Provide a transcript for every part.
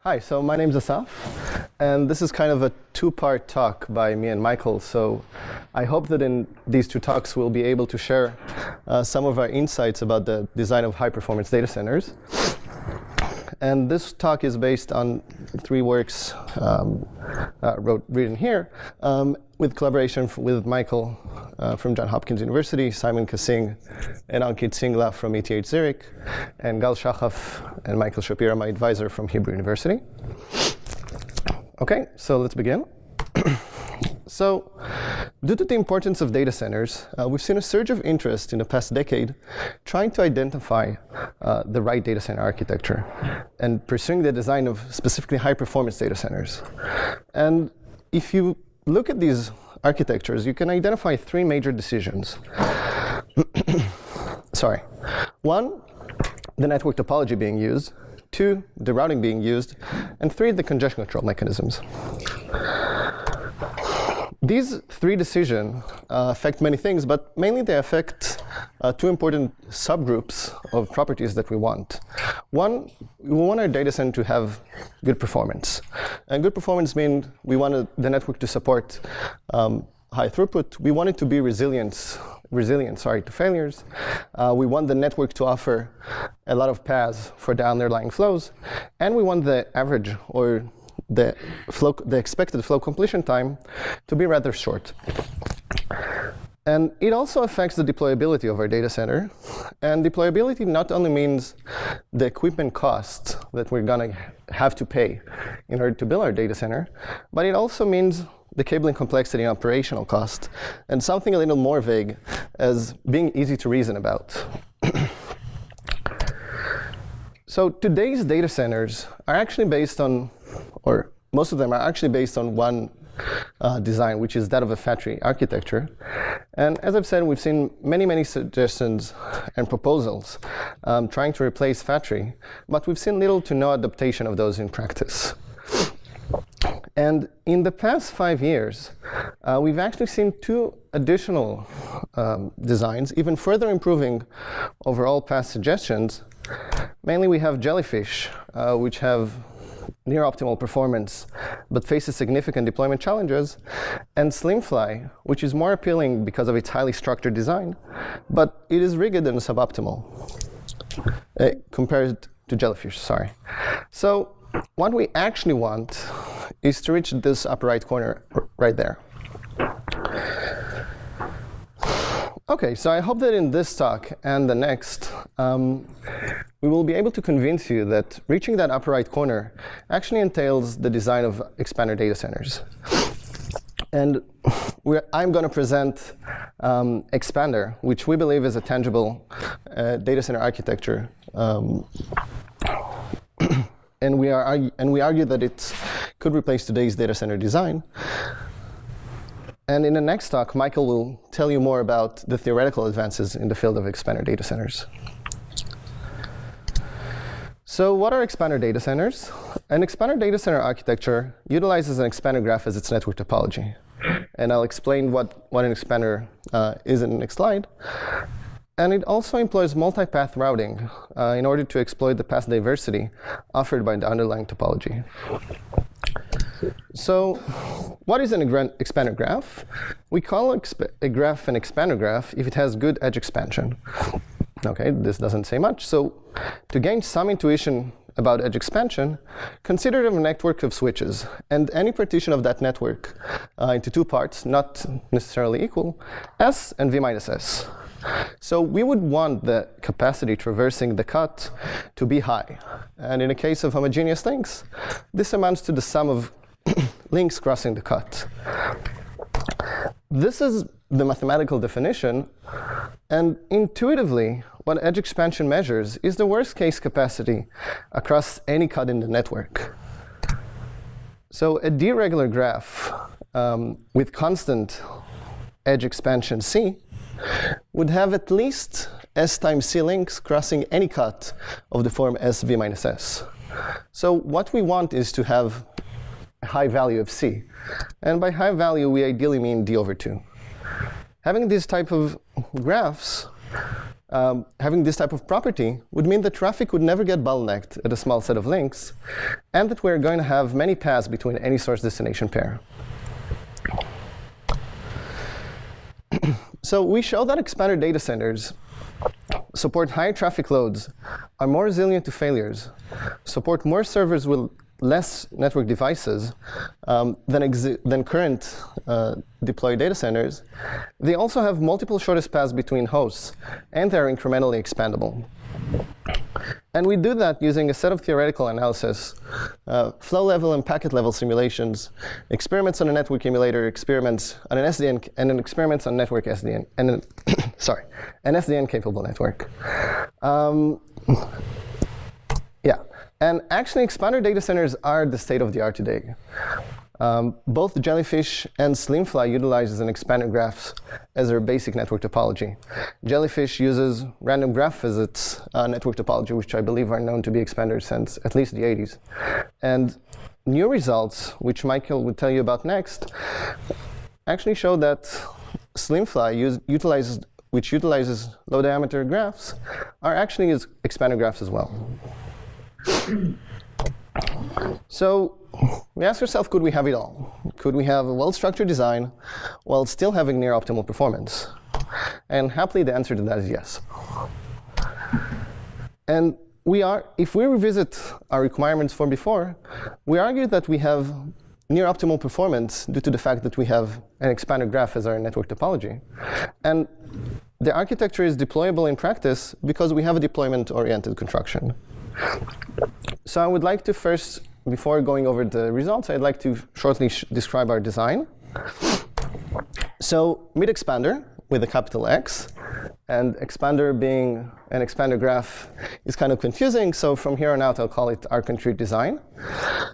Hi, so my name's Asaf, and this is kind of a two-part talk by me and Michael. So I hope that in these two talks we'll be able to share some of our insights about the design of high-performance data centers. And this talk is based on three works written here, with collaboration with Michael from Johns Hopkins University, Simon Kassing and Ankit Singla from ETH Zurich, and Gal Shachaf and Michael Shapira, my advisor from Hebrew University. Okay, so let's begin. So, due to the importance of data centers, we've seen a surge of interest in the past decade trying to identify the right data center architecture and pursuing the design of specifically high-performance data centers. And if you look at these architectures, you can identify three major decisions. Sorry. One, the network topology being used. Two, the routing being used. And three, the congestion control mechanisms. These three decisions affect many things, but mainly they affect two important subgroups of properties that we want. One, we want our data center to have good performance. And good performance means we want the network to support high throughput. We want it to be resilient to failures. We want the network to offer a lot of paths for the underlying flows. And we want the average or the expected flow completion time to be rather short. And it also affects the deployability of our data center. And deployability not only means the equipment cost that we're going to have to pay in order to build our data center, but it also means the cabling complexity and operational cost, and something a little more vague as being easy to reason about. So today's data centers are actually based on, or most of them are actually based on one design, which is that of a factory architecture. And as I've said, we've seen many suggestions and proposals trying to replace factory, but we've seen little to no adaptation of those in practice. And in the past 5 years, we've actually seen two additional designs, even further improving overall past suggestions. Mainly we have Jellyfish, which have near optimal performance, but faces significant deployment challenges, and Slimfly, which is more appealing because of its highly structured design, but it is rigid and suboptimal compared to Jellyfish, sorry. So what we actually want is to reach this upper right corner right there. Okay, so I hope that in this talk and the next, we will be able to convince you that reaching that upper right corner actually entails the design of expander data centers. And I'm going to present Expander, which we believe is a tangible data center architecture. And we argue that it could replace today's data center design. And in the next talk, Michael will tell you more about the theoretical advances in the field of expander data centers. So what are expander data centers? An expander data center architecture utilizes an expander graph as its network topology. And I'll explain what an expander is in the next slide. And it also employs multi-path routing in order to exploit the path diversity offered by the underlying topology. So what is an expander graph? We call a graph an expander graph if it has good edge expansion. Okay, this doesn't say much. So to gain some intuition about edge expansion, consider a network of switches, and any partition of that network into two parts, not necessarily equal, S and V minus S. So we would want the capacity traversing the cut to be high. And in a case of homogeneous links, this amounts to the sum of links crossing the cut. This is the mathematical definition. And intuitively, what edge expansion measures is the worst case capacity across any cut in the network. So a deregular graph with constant edge expansion C would have at least S times C links crossing any cut of the form SV minus S. So what we want is to have a high value of C. And by high value, we ideally mean D over 2. Having this type of graphs having this type of property would mean that traffic would never get bottlenecked at a small set of links, and that we're going to have many paths between any source-destination pair. So we show that expanded data centers support higher traffic loads, are more resilient to failures, support more servers with less network devices than current deployed data centers. They also have multiple shortest paths between hosts, and they're incrementally expandable. And we do that using a set of theoretical analysis, flow level and packet level simulations, experiments on a network emulator, experiments on an SDN, and then experiments on network SDN, and an SDN capable network. Yeah, and actually expanded data centers are the state of the art today. Both Jellyfish and Slimfly utilizes an expanded graph as their basic network topology. Jellyfish uses random graph as its network topology, which I believe are known to be expanded since at least the 80s. And new results, which Michael will tell you about next, actually show that Slimfly which utilizes low diameter graphs, are actually expanded graphs as well. So we ask ourselves, could we have it all? Could we have a well-structured design while still having near optimal performance? And happily, the answer to that is yes. And if we revisit our requirements from before, we argue that we have near optimal performance due to the fact that we have an expanded graph as our network topology. And the architecture is deployable in practice because we have a deployment-oriented construction. So I would like to first, before going over the results, I'd like to shortly describe our design. So mid-expander with a capital X, and expander being an expander graph is kind of confusing, so from here on out I'll call it our concrete design.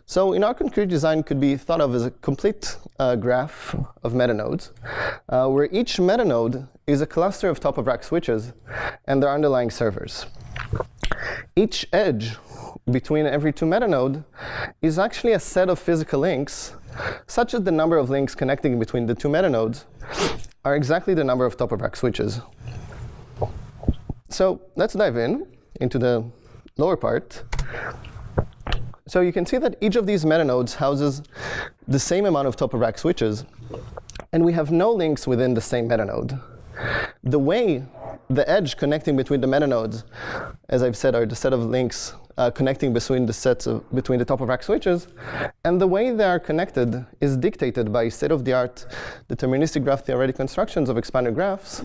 So in our concrete design could be thought of as a complete graph of metanodes, where each metanode is a cluster of top-of-rack switches and their underlying servers. Each edge between every two metanode is actually a set of physical links, such that the number of links connecting between the two metanodes are exactly the number of top-of-rack switches. So let's dive into the lower part. So you can see that each of these metanodes houses the same amount of top-of-rack switches, and we have no links within the same metanode. The way the edge connecting between the metanodes, as I've said, are the set of links connecting between the top-of-rack switches, and the way they are connected is dictated by state-of-the-art deterministic graph theoretic constructions of expanded graphs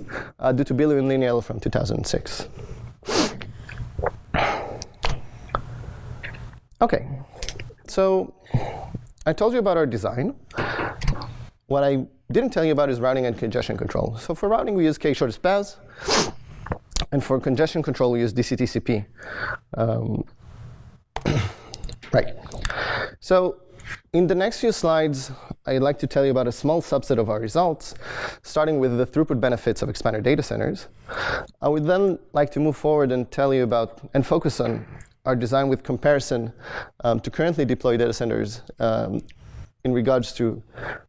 due to Bilu and Lineal from 2006. Okay, so I told you about our design. What I didn't tell you about is routing and congestion control. So for routing, we use k-shortest paths. And for congestion control, we use DCTCP. Right. So in the next few slides, I'd like to tell you about a small subset of our results, starting with the throughput benefits of expanded data centers. I would then like to move forward and tell you about and focus on our design with comparison to currently deployed data centers in regards to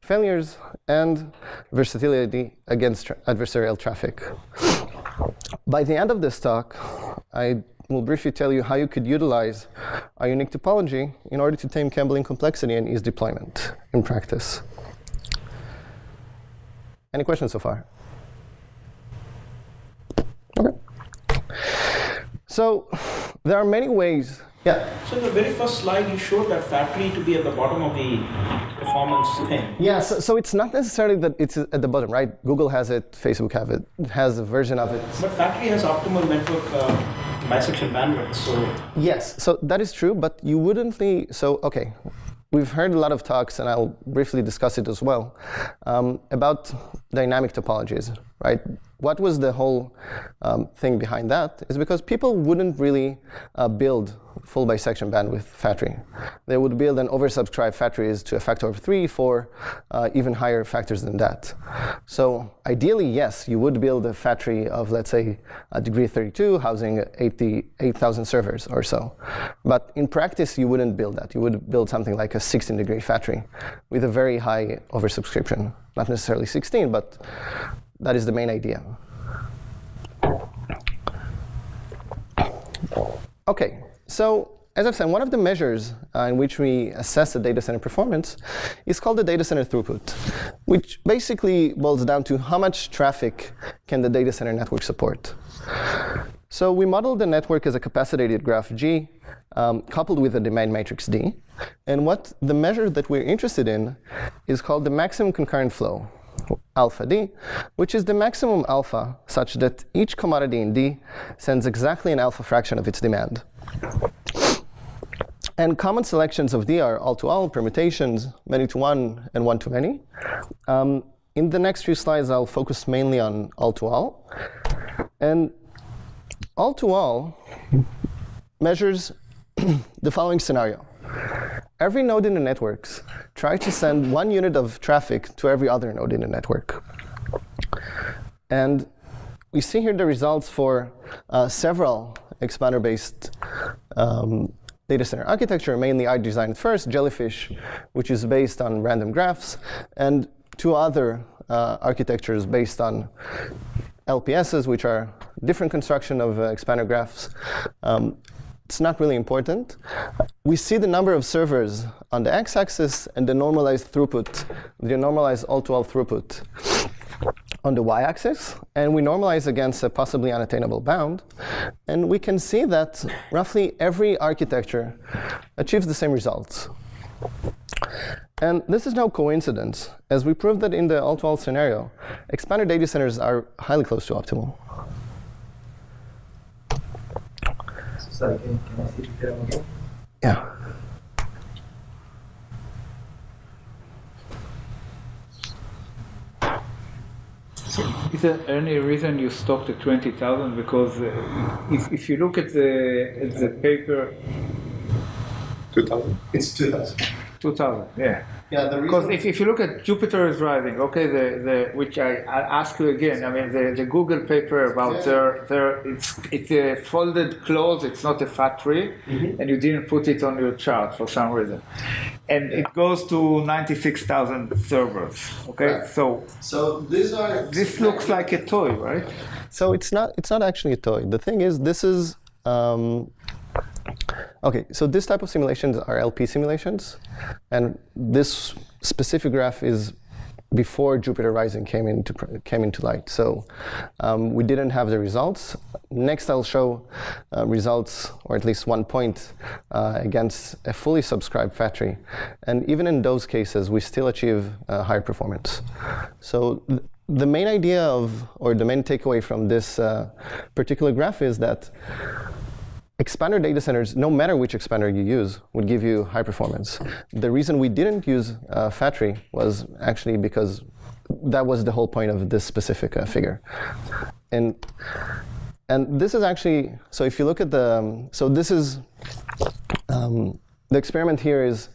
failures and versatility against adversarial traffic. By the end of this talk, I will briefly tell you how you could utilize our unique topology in order to tame cabling complexity and ease deployment in practice. Any questions so far? Okay. So there are many ways. Yeah. So in the very first slide, you showed that factory to be at the bottom of the performance thing. Yeah, so it's not necessarily that it's at the bottom, right? Google has it, Facebook has a version of it. But factory has optimal network bisection bandwidth, so. Yes, so that is true, but you wouldn't okay. We've heard a lot of talks, and I'll briefly discuss it as well, about dynamic topologies, right? What was the whole thing behind that is because people wouldn't really build full bisection bandwidth factory. They would build and oversubscribe factories to a factor of 3, 4, even higher factors than that. So ideally, yes, you would build a factory of, let's say, a degree 32, housing 8,000 servers or so. But in practice, you wouldn't build that. You would build something like a 16-degree factory with a very high oversubscription. Not necessarily 16, but that is the main idea. Okay, so as I've said, one of the measures in which we assess the data center performance is called the data center throughput, which basically boils down to how much traffic can the data center network support. So we model the network as a capacitated graph G coupled with a domain matrix D. And what the measure that we're interested in is called the maximum concurrent flow, alpha D, which is the maximum alpha such that each commodity in D sends exactly an alpha fraction of its demand. And common selections of D are all-to-all, permutations, many-to-one, and one-to-many. In the next few slides, I'll focus mainly on all-to-all. And all-to-all measures the following scenario. Every node in the networks tries to send 1 unit of traffic to every other node in the network. And we see here the results for several expander-based data center architecture. Mainly I designed first, Jellyfish, which is based on random graphs, and 2 other architectures based on LPSs, which are different construction of expander graphs. It's not really important. We see the number of servers on the x-axis and the normalized throughput, the normalized all-to-all throughput on the y-axis, and we normalize against a possibly unattainable bound. And we can see that roughly every architecture achieves the same results. And this is no coincidence, as we proved that in the all-to-all scenario, expander data centers are highly close to optimal. Sorry, can I see the model? Yeah. Is there any reason you stopped at 20,000? Because if you look at the paper, 2000. It's 2000. 2000, yeah. Yeah, the Because reason. if you look at Jupiter is Rising, okay, which I'll ask you again. I mean, the Google paper about it's a folded close. It's not a fat tree, and you didn't put it on your chart for some reason, and it goes to 96,000 servers. Okay, Right. so these are. this looks like a toy, right? So it's not actually a toy. The thing is, this is okay. So this type of simulations are LP simulations, and this specific graph is before Jupiter Rising came into light. So we didn't have the results. Next, I'll show results, or at least 1 point against a fully subscribed fat tree, and even in those cases, we still achieve higher performance. So the main idea or the main takeaway from this particular graph is that expander data centers, no matter which expander you use, would give you high performance. The reason we didn't use fat tree was actually because that was the whole point of this specific figure. And this is actually, so if you look at so this is, the experiment here is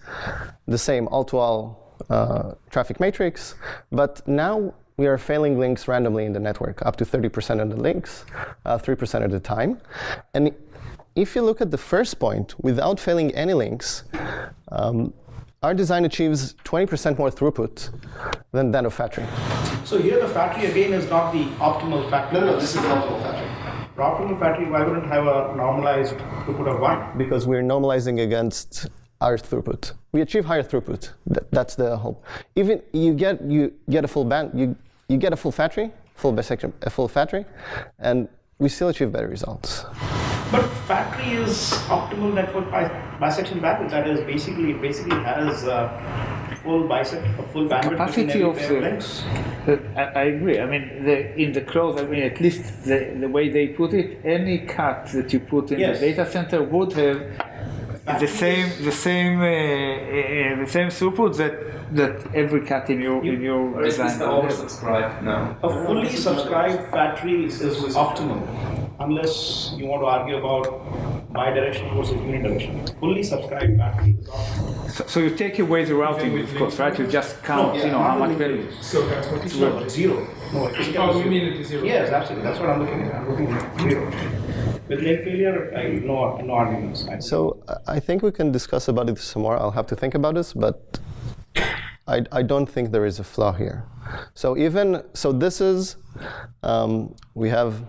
the same all-to-all traffic matrix, but now we are failing links randomly in the network, up to 30% of the links, 3% of the time. And if you look at the first point, without failing any links, our design achieves 20% more throughput than that of fat tree. So here the fat tree again is not the optimal fat tree. No, this is the optimal fat tree. The optimal fat tree, why wouldn't it have a normalized throughput of 1? Because we're normalizing against our throughput. We achieve higher throughut. That's the whole. Even you get a full band, you get a full fat tree, full bisection, a full fat tree, and we still achieve better results. But fat tree is optimal network bisection bandwidth. That is basically has full bandwidth Capacity of between links. I agree. I mean, in the close, I mean, at least the way they put it, any cut that you put in Yes. the data center would have the same throughput that every cut in your Or is this design the will have. oversubscribed? No. A fully subscribed fat tree is optimal, unless you want to argue about bidirectional versus unidirectional. Fully subscribed fat tree is optimal. So you take away the routing, of course, right? You just count, how much value. So that's No, zero. No, if you Oh, we mean it is zero. Yes, absolutely. That's what I'm looking at. I'm looking at zero. With link failure, no arguments. So I think we can discuss about it some more. I'll have to think about this, but I don't think there is a flaw here. So this is, we have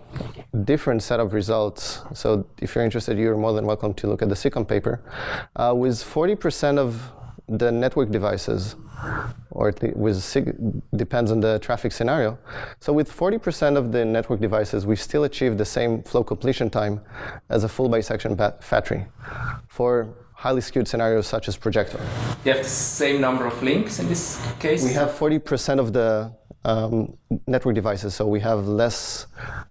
different set of results. So if you're interested, you're more than welcome to look at the SICOM paper. With 40% of the network devices, or at least depends on the traffic scenario. So with 40% of the network devices, we still achieve the same flow completion time as a full bisection fat tree for highly skewed scenarios such as projector. You have the same number of links in this case? We have 40% of the network devices, so we have less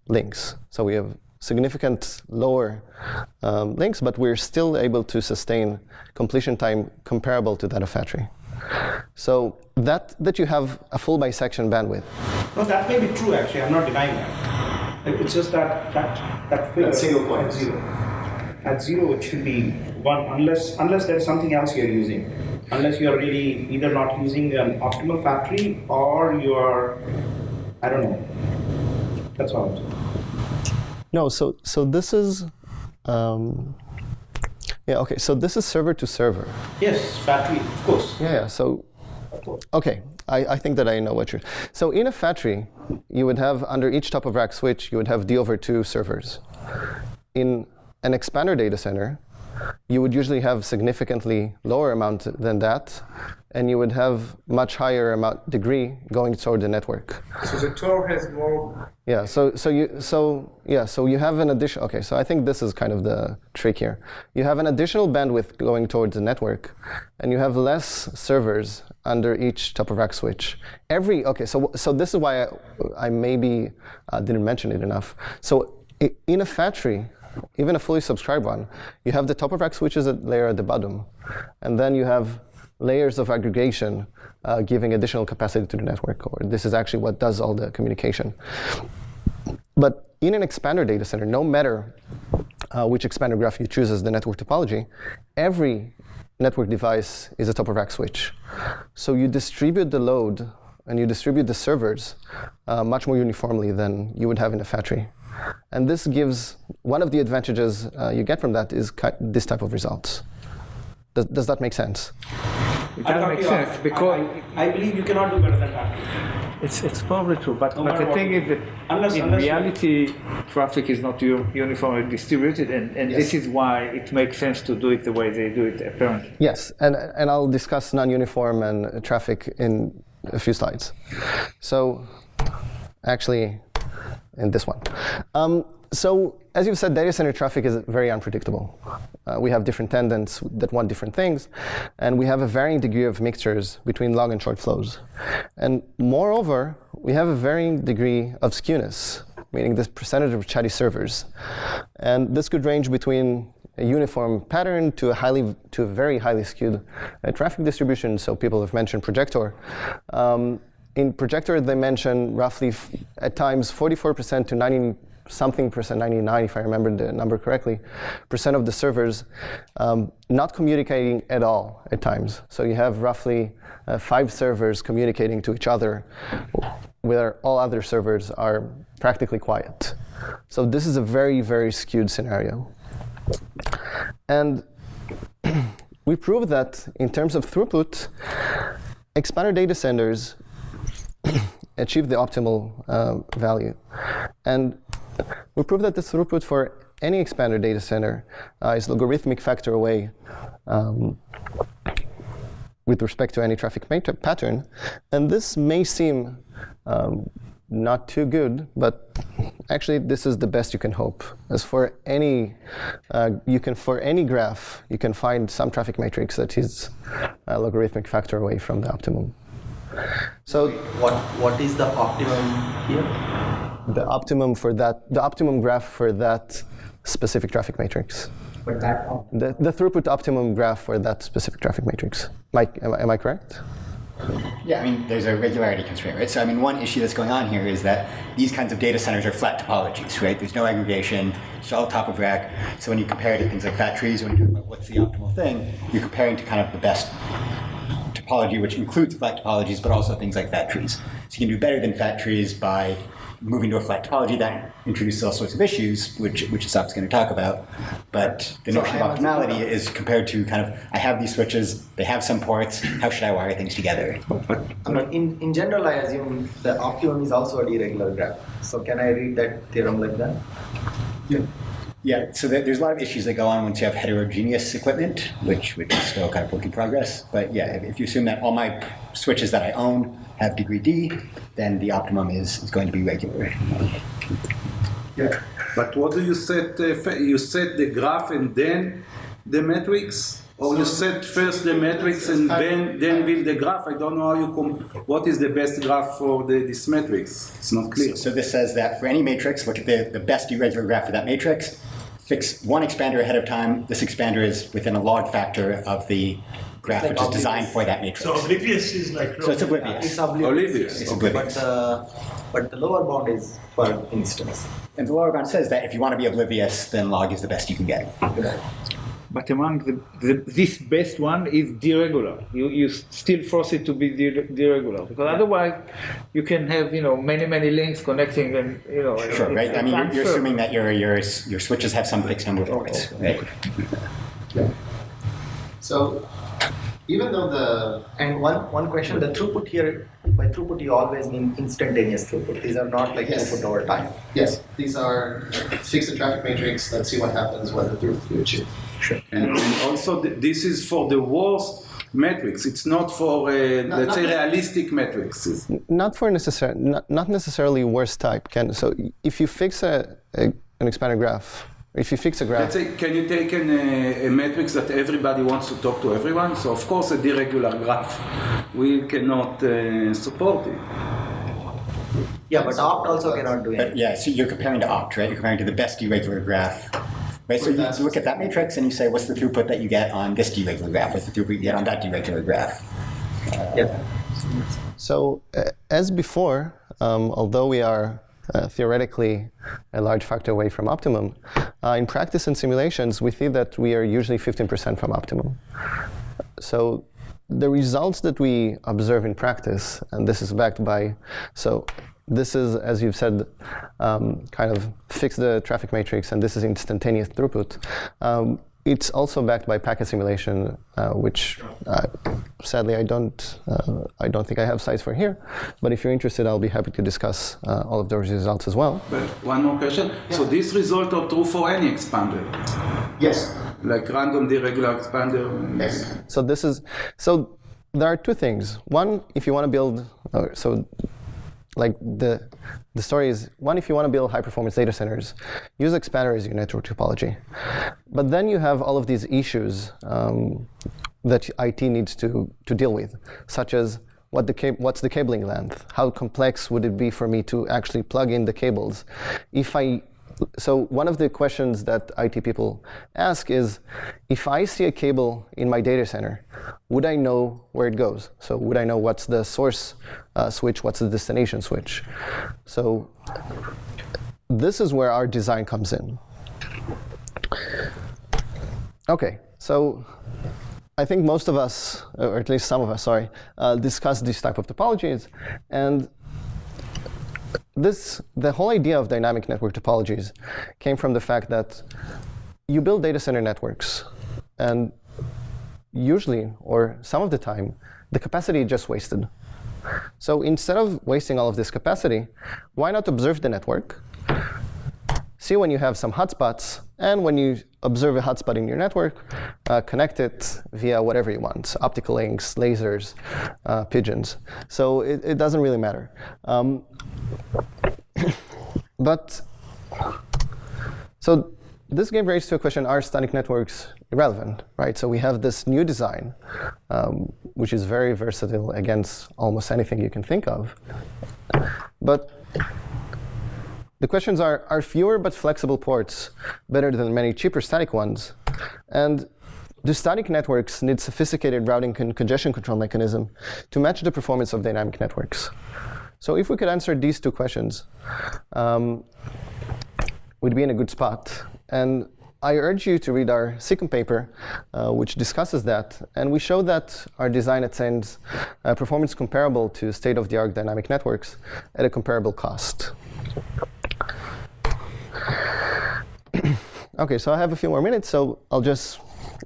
links. So we have significant lower links, but we're still able to sustain completion time comparable to that of fat tree. So that you have a full bisection bandwidth. No, that may be true actually, I'm not denying that. It's just that figure At single point. at zero. At zero it should be 1 unless there's something else you're using. Unless you're really either not using an optimal fat tree or you're, I don't know. That's all I'm saying. No, so this is, so this is server to server. Yes, fat tree, of course. Yeah, so, Of course. okay, I think that I know what you're, so in a fat tree, you would have, under each top of rack switch, you would have d/2 servers. In an expander data center, you would usually have significantly lower amount than that, and you would have much higher degree going toward the network. So the Tor has more. Yeah. So you have an addition. Okay. So I think this is kind of the trick here. You have an additional bandwidth going towards the network, and you have less servers under each top of rack switch. So this is why I maybe didn't mention it enough. So in a fat tree, even a fully subscribed one, you have the top of rack switches layer at the bottom, and then you have layers of aggregation giving additional capacity to the network, or this is actually what does all the communication. But in an expander data center, no matter which expander graph you choose as the network topology, every network device is a top of rack switch. So you distribute the load and you distribute the servers much more uniformly than you would have in a fat tree. And this gives, one of the advantages you get from that is this type of results. Does that make sense? It does make sense because I believe you cannot do better than that. it's probably true. But No matter the what thing you is do. that Unless in you- reality, traffic is not uniformly distributed, and Yes. this is why it makes sense to do it the way they do it, apparently. Yes, and I'll discuss non-uniform and traffic in a few slides. So, actually, in this one. So, as you've said, data center traffic is very unpredictable. We have different tenants that want different things, and we have a varying degree of mixtures between long and short flows. And moreover, we have a varying degree of skewness, meaning this percentage of chatty servers. And this could range between a uniform pattern to a very highly skewed traffic distribution. So people have mentioned projector. In projector, they mention roughly at times 44% to 90-something percent, 99 if I remember the number correctly, percent of the servers not communicating at all at times. So you have roughly 5 servers communicating to each other, where all other servers are practically quiet. So this is a very, very skewed scenario. And we proved that in terms of throughput, expander data centers achieve the optimal value. And we proved that the throughput for any expander data center is logarithmic factor away with respect to any traffic pattern. And this may seem not too good, but actually this is the best you can hope. As for any, for any graph, you can find some traffic matrix that is a logarithmic factor away from the optimum. So What is the optimum here? the optimum graph for that specific traffic matrix. But that The throughput optimum graph for that specific traffic matrix. Mike, am I correct? Yeah, I mean, there's a regularity constraint, right? So, I mean, one issue that's going on here is that these kinds of data centers are flat topologies, right? There's no aggregation, it's all top of rack. So when you compare to things like fat trees, when you talk about what's the optimal thing, you're comparing to kind of the best topology, which includes flat topologies, but also things like fat trees. So you can do better than fat trees by moving to a flat topology, that introduces all sorts of issues, which Asaf's going to talk about. But the notion of optimality is compared to kind of, I have these switches, they have some ports, how should I wire things together? I mean, in general, I assume the optimum is also a deregular graph. So can I read that theorem like that? Yeah. Yeah, so there's a lot of issues that go on once you have heterogeneous equipment, which is still kind of work in progress. But yeah, if you assume that all my switches that I own have degree D, then the optimum is going to be regular. Yeah. But what do you set? You set the graph and then the matrix? Or you set first the matrix and then build the graph? I don't know how you what is the best graph for this matrix? It's not clear. So this says that for any matrix, look at the best irregular graph for that matrix, fix one expander ahead of time. This expander is within a log factor of the graph, which is designed for that matrix. So oblivious is like... So it's oblivious. It's oblivious. It's oblivious. But the lower bound is per instance. And the lower bound says that if you want to be oblivious, then log is the best you can get. But among this best one is deregular. You still force it to be deregular, because otherwise you can have many links connecting and Sure, right. I mean you're assuming that your switches have some fixed number of ports, right? Yeah. So even though one question, the throughput here, by throughput you always mean instantaneous throughput. These are not like throughput over time. Yes, these are fix the traffic matrix. Let's see what happens when the throughput you achieve. Sure. And also this is for the worst metrics. It's not for let's say realistic metrics. Not necessarily worst type. So if you fix an expanded graph, if you fix a graph. Let's say, can you take a matrix that everybody wants to talk to everyone? So of course a deregular graph, we cannot support it. Yeah, but opt also cannot do it. But yeah, so you're comparing to opt, right? You're comparing to the best deregular graph. Right, so you look at that matrix and you say, what's the throughput that you get on this deregular graph? What's the throughput you get on that deregular graph? So as before, although we are theoretically a large factor away from optimum, in practice and simulations, we see that we are usually 15% from optimum. So the results that we observe in practice, and this is backed by, this is, as you've said, kind of fix the traffic matrix, and this is instantaneous throughput. It's also backed by packet simulation, which sadly I don't think I have slides for here. But if you're interested, I'll be happy to discuss all of those results as well. But one more question. Yeah. So these results are true for any expander? Yes. Like random deregular expander? Yes. So there are two things. One, if you want to build, like the story is, one, if you want to build high-performance data centers, use expander as your network topology. But then you have all of these issues that IT needs to deal with, such as what's the cabling length? How complex would it be for me to actually plug in the cables? So one of the questions that IT people ask is, if I see a cable in my data center, would I know where it goes? So would I know what's the source switch, what's the destination switch? So this is where our design comes in. Okay, so I think most of us, or at least some of us, discussed these type of topologies, and the whole idea of dynamic network topologies came from the fact that you build data center networks, and usually, or some of the time, the capacity is just wasted. So instead of wasting all of this capacity, why not observe the network, see when you have some hotspots, and when you observe a hotspot in your network, connect it via whatever you want, optical links, lasers, pigeons. So it doesn't really matter. So this gave rise to a question, are static networks irrelevant, right? So we have this new design, which is very versatile against almost anything you can think of. But the questions are fewer but flexible ports better than many cheaper static ones? And do static networks need sophisticated routing and congestion control mechanism to match the performance of dynamic networks? So if we could answer these two questions, we'd be in a good spot. And I urge you to read our SICOM paper, which discusses that. And we show that our design attains performance comparable to state-of-the-art dynamic networks at a comparable cost. Okay, so I have a few more minutes, so I'll just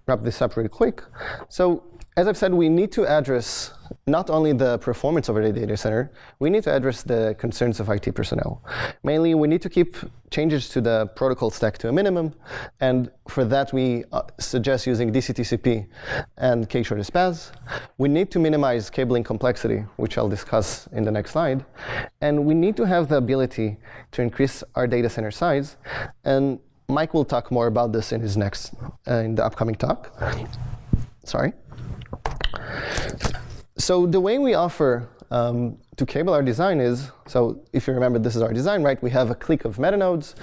wrap this up really quick. So as I've said, we need to address not only the performance of our data center, we need to address the concerns of IT personnel. Mainly, we need to keep changes to the protocol stack to a minimum, and for that we suggest using DC-TCP and K-shortest paths. We need to minimize cabling complexity, which I'll discuss in the next slide, and we need to have the ability to increase our data center size, and Mike will talk more about this in his next, in the upcoming talk. Sorry. So the way we offer to cable our design is, so if you remember, this is our design, right? We have a clique of metanodes.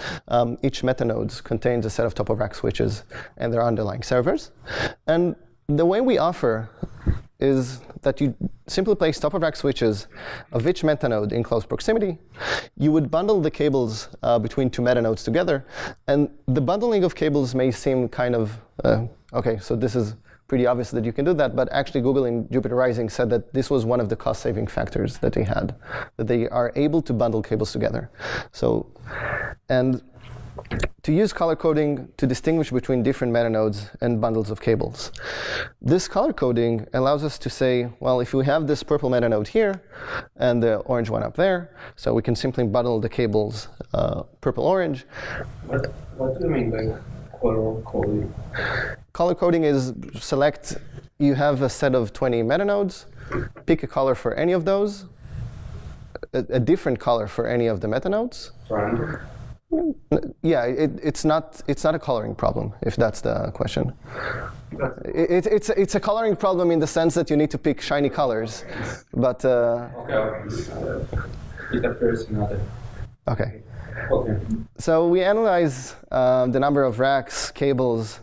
Each metanode contains a set of top-of-rack switches and their underlying servers. And the way we offer is that you simply place top-of-rack switches of each metanode in close proximity. You would bundle the cables between two metanodes together. And the bundling of cables may seem kind of, okay, so this is pretty obvious that you can do that, but actually Google in Jupyter Rising said that this was one of the cost-saving factors that they had, that they are able to bundle cables together. So, and to use color coding to distinguish between different metanodes and bundles of cables. This color coding allows us to say, well, if we have this purple metanode here and the orange one up there, so we can simply bundle the cables purple-orange. What do you mean by color coding? Color coding is select, you have a set of 20 metanodes, pick a color for any of those, a different color for any of the metanodes. Random? Yeah, it's not a coloring problem, if that's the question. It's a coloring problem in the sense that you need to pick shiny colors, but It appears in other. Okay. Okay. So we analyze the number of racks, cables,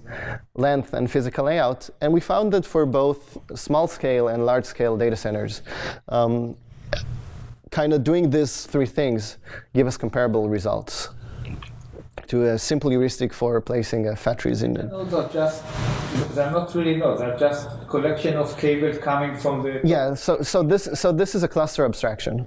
length, and physical layout, and we found that for both small-scale and large-scale data centers, kind of doing these three things give us comparable results to a simple heuristic for placing factories in. Nodes are just, they're not really nodes, they're just a collection of cables coming from the... Yeah, so this is a cluster abstraction.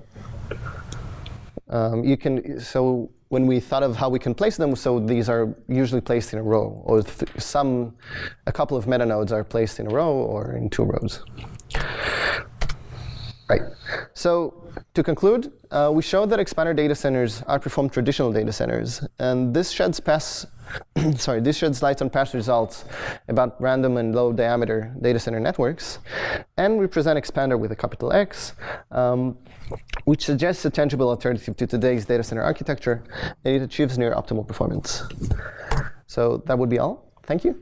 So when we thought of how we can place them, so these are usually placed in a row, or a couple of metanodes are placed in a row or in two rows. Right. So to conclude, we showed that expander data centers outperform traditional data centers, and this sheds light on past results about random and low diameter data center networks. And we present expander with a capital X, which suggests a tangible alternative to today's data center architecture, and it achieves near optimal performance. So that would be all. Thank you.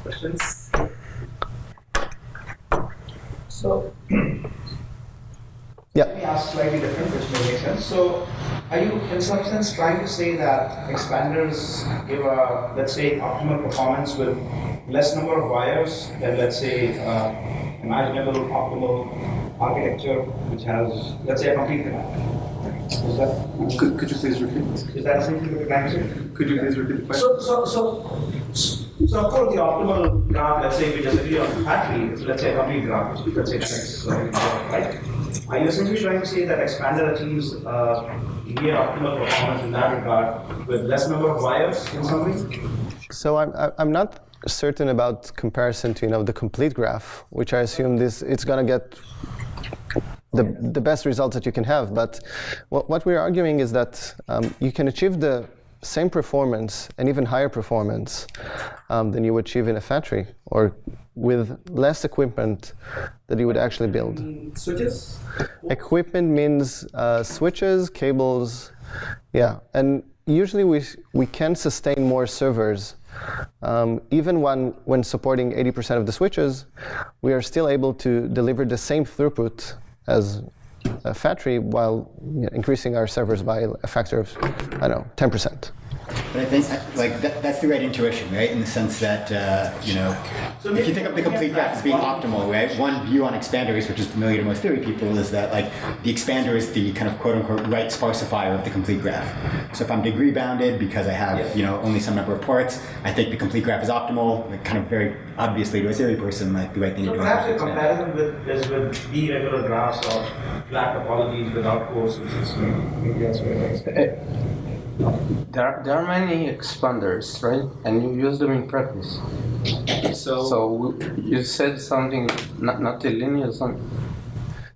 Questions? So, Yeah. let me ask slightly different, which may make sense. So, are you, in some sense, trying to say that expanders give a, let's say, optimal performance with less number of wires than, let's say, imaginable optimal architecture, which has, let's say, a complete canal? Is that? Could you please repeat? Is that essentially what you're trying to say? Could you please repeat the question? So of course, the optimal graph, let's say we disagree on the factory, is let's say a complete graph, which let's say X, right? Are you essentially trying to say that expander achieves near optimal performance in that regard with less number of wires in some way? So I'm not certain about comparison to the complete graph, which I assume it's going to get the best results that you can have. But what we're arguing is that you can achieve the same performance and even higher performance than you would achieve in a factory, or with less equipment that you would actually build. Switches? Equipment means switches, cables, yeah. And usually we can sustain more servers. Even when supporting 80% of the switches, we are still able to deliver the same throughput as a factory while increasing our servers by a factor of, 10%. But I think that's the right intuition, right? In the sense that if you think of the complete graph as being optimal, right? One view on expanders, which is familiar to most theory people, is that the expander is the kind of quote unquote right sparsifier of the complete graph. So if I'm degree bounded because I have only some number of parts, I think the complete graph is optimal. Kind of very obviously to a theory person, the right thing to do. So perhaps a comparison is with B-regular graphs or flat topologies without courses. Maybe that's where There are many expanders, right? And you use them in practice. So you said something not linear something.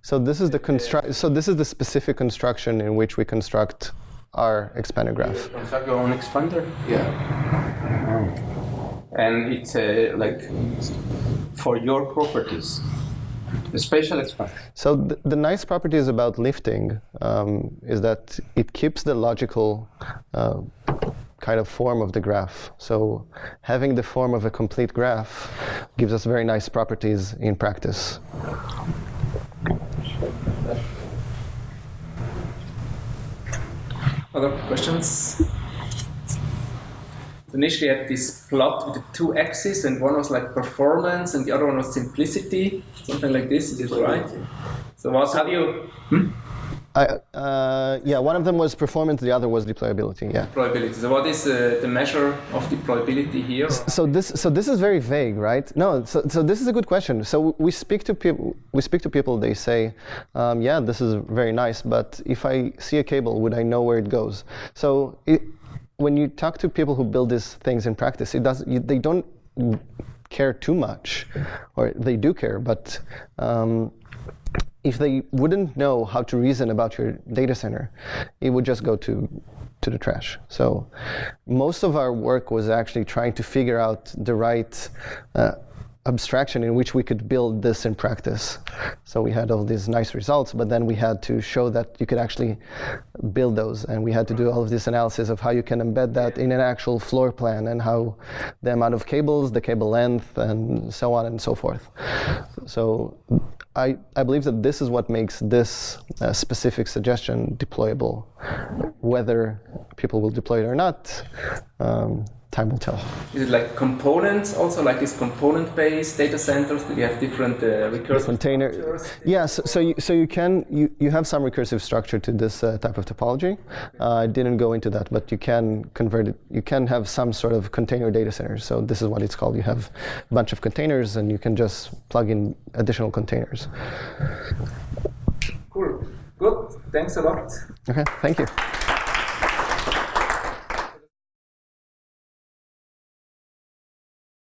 So this is the specific construction in which we construct our expander graph. You construct your own expander? Yeah. And it's for your properties. The spatial expander. So the nice properties about lifting is that it keeps the logical kind of form of the graph. So having the form of a complete graph gives us very nice properties in practice. Other questions? Initially, I had this plot with the two axes, and one was like performance, and the other one was simplicity, something like this. Is it right? So, how do you? One of them was performance, the other was deployability. Yeah. Deployability. So, what is the measure of deployability here? So this is very vague, right? No. So this is a good question. So we speak to people. They say, this is very nice, but if I see a cable, would I know where it goes? So when you talk to people who build these things in practice, they don't care too much, or they do care, but if they wouldn't know how to reason about your data center, it would just go to the trash. So most of our work was actually trying to figure out the right abstraction in which we could build this in practice. So we had all these nice results, but then we had to show that you could actually build those, and we had to do all of this analysis of how you can embed that in an actual floor plan, and how the amount of cables, the cable length, and so on and so forth. So I believe that this is what makes this specific suggestion deployable. Whether people will deploy it or not, time will tell. Is it like components also, like these component-based data centers? Do you have different recursive container structures? Yes, so you have some recursive structure to this type of topology. I didn't go into that, but you can convert it. You can have some sort of container data center. So this is what it's called. You have a bunch of containers, and you can just plug in additional containers. Cool. Good. Thanks a lot. Okay, thank you.